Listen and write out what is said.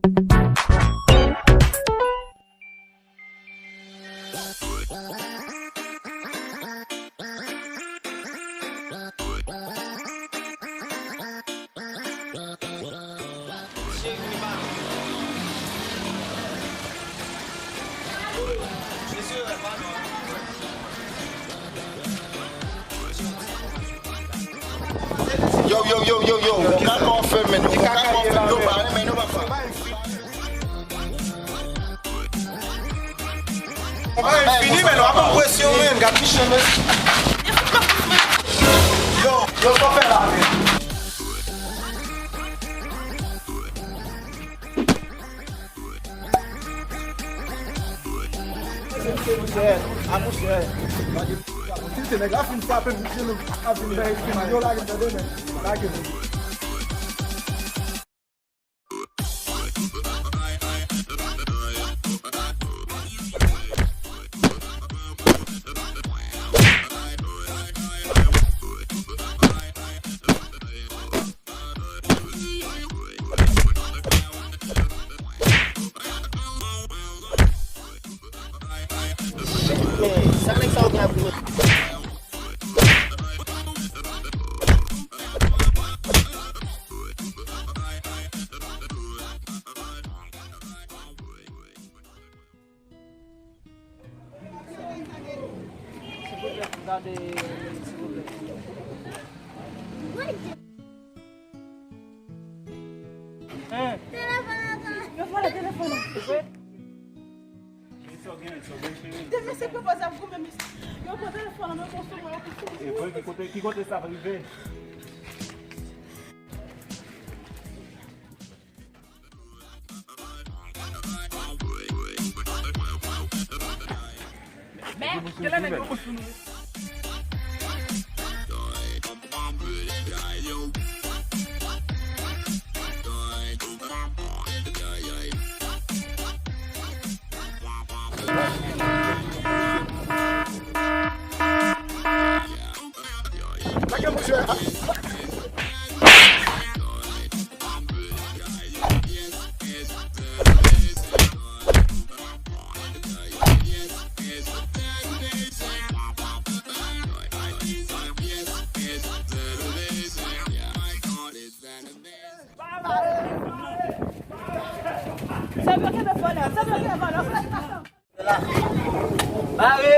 Yo, vamos a confirmar, no fini, mais non, pas pression, man, gapiche, man. Yo, qu'on fait là, man. A mulher. Se negar, não sabe, não a mulher que eu lá dentro, né? Lá que que conta estava vivendo? Vale.